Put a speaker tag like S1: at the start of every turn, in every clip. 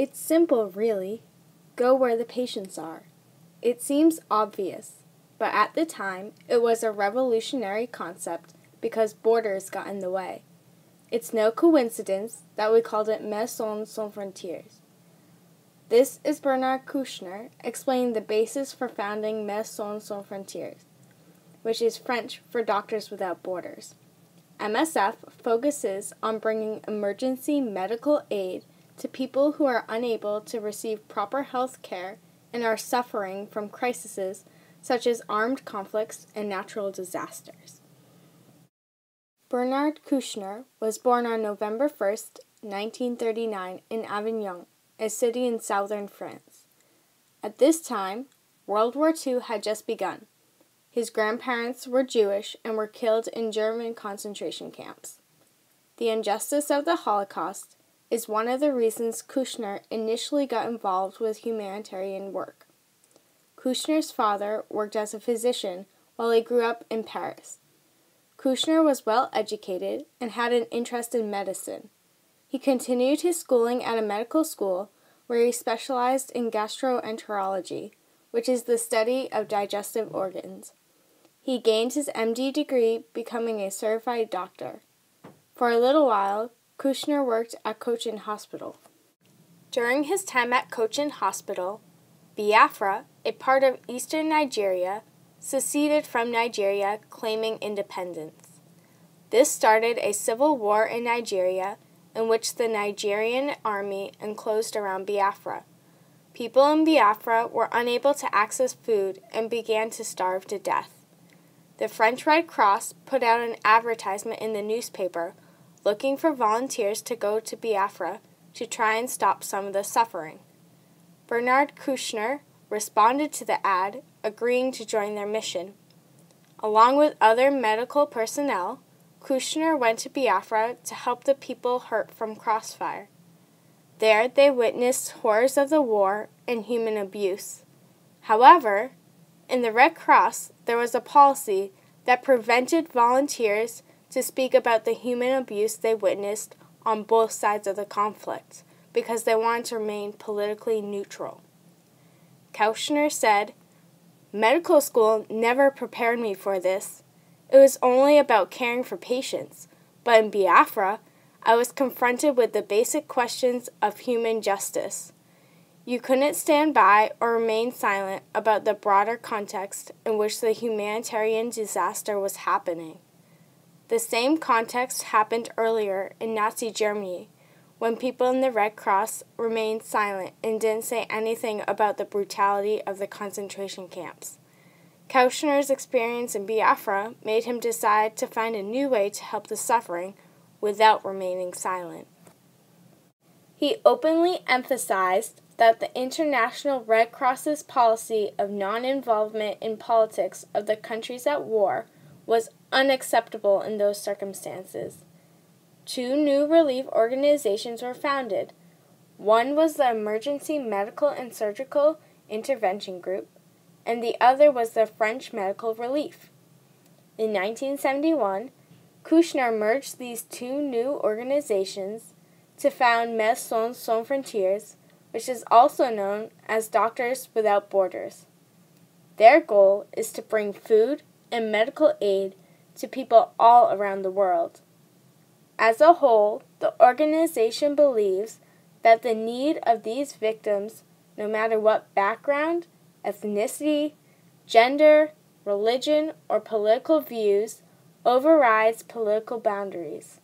S1: It's simple, really. Go where the patients are. It seems obvious, but at the time, it was a revolutionary concept because borders got in the way. It's no coincidence that we called it Maison Sans Frontières. This is Bernard Kouchner explaining the basis for founding Maison Sans Frontières, which is French for Doctors Without Borders. MSF focuses on bringing emergency medical aid to people who are unable to receive proper health care and are suffering from crises such as armed conflicts and natural disasters. Bernard Kouchner was born on November 1st, 1939 in Avignon, a city in southern France. At this time, World War II had just begun. His grandparents were Jewish and were killed in German concentration camps. The injustice of the Holocaust is one of the reasons Kouchner initially got involved with humanitarian work. Kouchner's father worked as a physician while he grew up in Paris. Kouchner was well educated and had an interest in medicine. He continued his schooling at a medical school where he specialized in gastroenterology, which is the study of digestive organs. He gained his MD degree, becoming a certified doctor. For a little while, Kouchner worked at Kouchner Hospital. During his time at Kouchner Hospital, Biafra, a part of eastern Nigeria, seceded from Nigeria, claiming independence. This started a civil war in Nigeria in which the Nigerian army enclosed around Biafra. People in Biafra were unable to access food and began to starve to death. The French Red Cross put out an advertisement in the newspaper looking for volunteers to go to Biafra to try and stop some of the suffering. Bernard Kouchner responded to the ad, agreeing to join their mission. Along with other medical personnel, Kouchner went to Biafra to help the people hurt from crossfire. There they witnessed horrors of the war and human abuse. However, in the Red Cross, there was a policy that prevented volunteers to speak about the human abuse they witnessed on both sides of the conflict because they wanted to remain politically neutral. Kouchner said, "Medical school never prepared me for this. It was only about caring for patients, but in Biafra, I was confronted with the basic questions of human justice. You couldn't stand by or remain silent about the broader context in which the humanitarian disaster was happening. The same context happened earlier in Nazi Germany, when people in the Red Cross remained silent and didn't say anything about the brutality of the concentration camps. Kouchner's experience in Biafra made him decide to find a new way to help the suffering without remaining silent." He openly emphasized that the International Red Cross's policy of non-involvement in politics of the countries at war was unacceptable in those circumstances. 2 new relief organizations were founded. One was the Emergency Medical and Surgical Intervention Group, and the other was the French Medical Relief. In 1971, Kouchner merged these 2 new organizations to found Maison Sans Frontières, which is also known as Doctors Without Borders. Their goal is to bring food and medical aid to people all around the world. As a whole, the organization believes that the need of these victims, no matter what background, ethnicity, gender, religion, or political views, overrides political boundaries.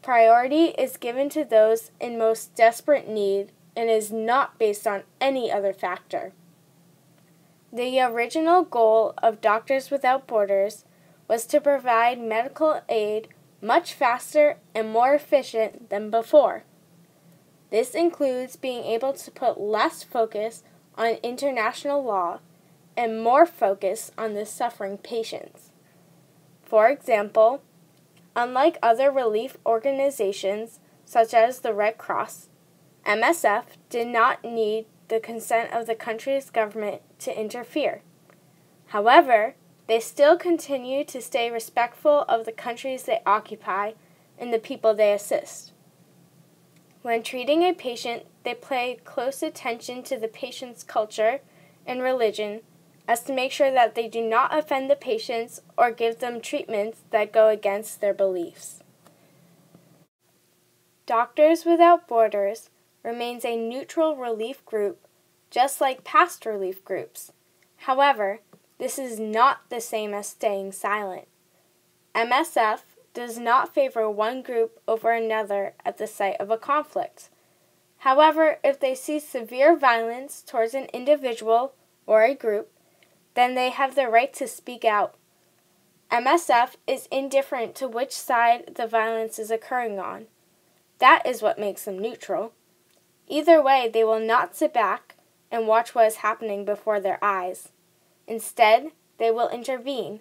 S1: Priority is given to those in most desperate need and is not based on any other factor. The original goal of Doctors Without Borders was to provide medical aid much faster and more efficient than before. This includes being able to put less focus on international law and more focus on the suffering patients. For example, unlike other relief organizations such as the Red Cross, MSF did not need the consent of the country's government to interfere. However, they still continue to stay respectful of the countries they occupy and the people they assist. When treating a patient, they pay close attention to the patient's culture and religion as to make sure that they do not offend the patients or give them treatments that go against their beliefs. Doctors Without Borders remains a neutral relief group, just like past relief groups. However, this is not the same as staying silent. MSF does not favor one group over another at the site of a conflict. However, if they see severe violence towards an individual or a group, then they have the right to speak out. MSF is indifferent to which side the violence is occurring on. That is what makes them neutral. Either way, they will not sit back and watch what is happening before their eyes. Instead, they will intervene.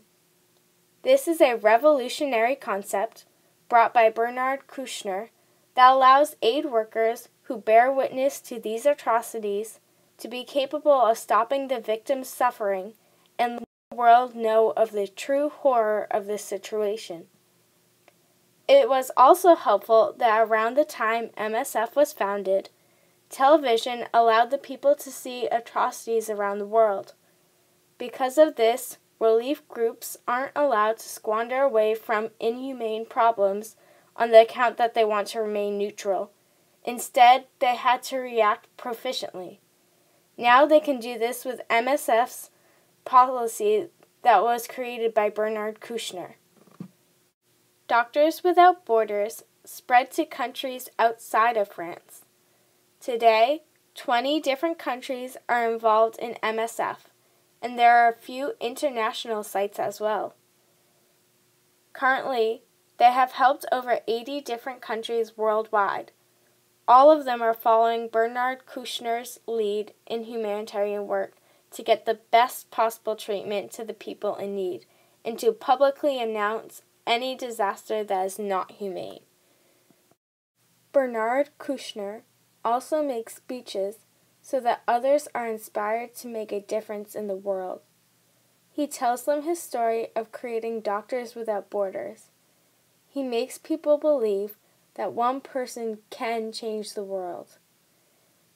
S1: This is a revolutionary concept brought by Bernard Kouchner that allows aid workers who bear witness to these atrocities to be capable of stopping the victim's suffering and letting the world know of the true horror of this situation. It was also helpful that around the time MSF was founded, television allowed the people to see atrocities around the world. Because of this, relief groups aren't allowed to squander away from inhumane problems on the account that they want to remain neutral. Instead, they had to react proficiently. Now they can do this with MSF's policy that was created by Bernard Kouchner. Doctors Without Borders spread to countries outside of France. Today, 20 different countries are involved in MSF, and there are a few international sites as well. Currently, they have helped over 80 different countries worldwide. All of them are following Bernard Kouchner's lead in humanitarian work to get the best possible treatment to the people in need and to publicly announce any disaster that is not humane. Bernard Kouchner also makes speeches so that others are inspired to make a difference in the world. He tells them his story of creating Doctors Without Borders. He makes people believe that one person can change the world.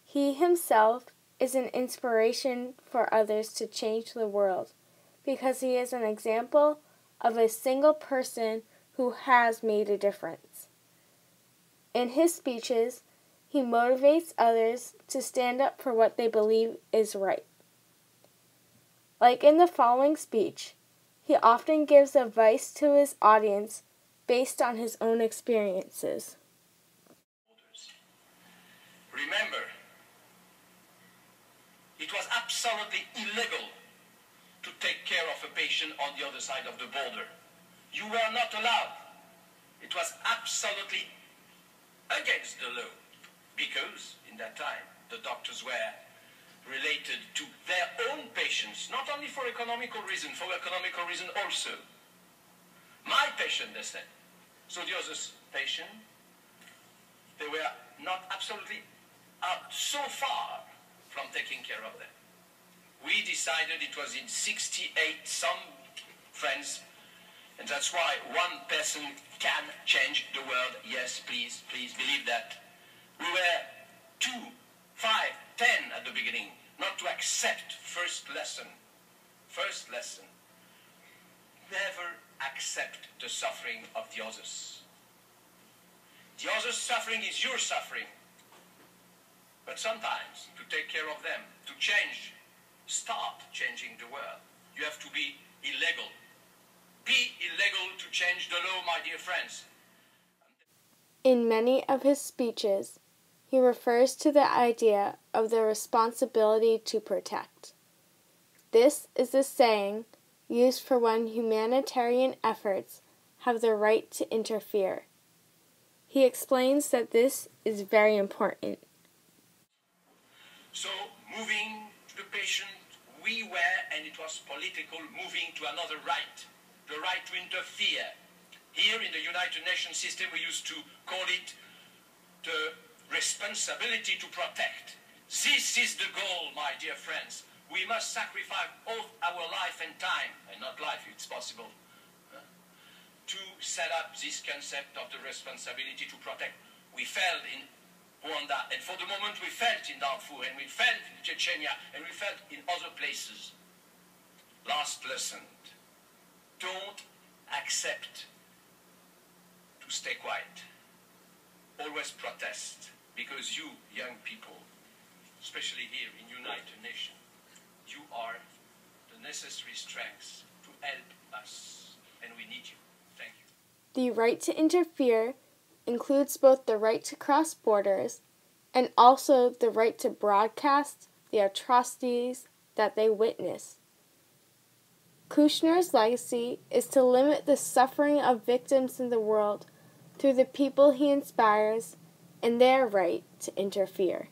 S1: He himself is an inspiration for others to change the world because he is an example of a single person who has made a difference. In his speeches, he motivates others to stand up for what they believe is right. Like in the following speech, he often gives advice to his audience based on his own experiences.
S2: Remember, it was absolutely illegal to take care of a patient on the other side of the border. You were not allowed. It was absolutely against the law, because in that time the doctors were related to their own patients, not only for economical reason also. My patient, they said. So the other patient, they were not absolutely so far from taking care of them. We decided it was in 68, some friends, and that's why one person can change the world. Yes, please believe that. We were 2, 5, 10 at the beginning, not to accept first lesson. Never accept the suffering of the others. The other's suffering is your suffering. But sometimes, to take care of them, to start changing the world, you have to be illegal. Be illegal to change the law, my dear friends.
S1: In many of his speeches, he refers to the idea of the responsibility to protect. This is a saying used for when humanitarian efforts have the right to interfere. He explains that this is very important.
S2: So, moving to the patient, we were, and it was political, moving to another right, the right to interfere. Here in the United Nations system, we used to call it the responsibility to protect. This is the goal, my dear friends. We must sacrifice both our life and time, and not life if it's possible, to set up this concept of the responsibility to protect. We failed in Rwanda, and for the moment we felt in Darfur, and we felt in Chechnya, and we felt in other places. Last lesson, don't accept to stay quiet. Always protest, because you, young people, especially here in United Nations, you are the necessary strengths to help us, and we need you. Thank you.
S1: The right to interfere includes both the right to cross borders and also the right to broadcast the atrocities that they witness. Kouchner's legacy is to limit the suffering of victims in the world through the people he inspires and their right to interfere.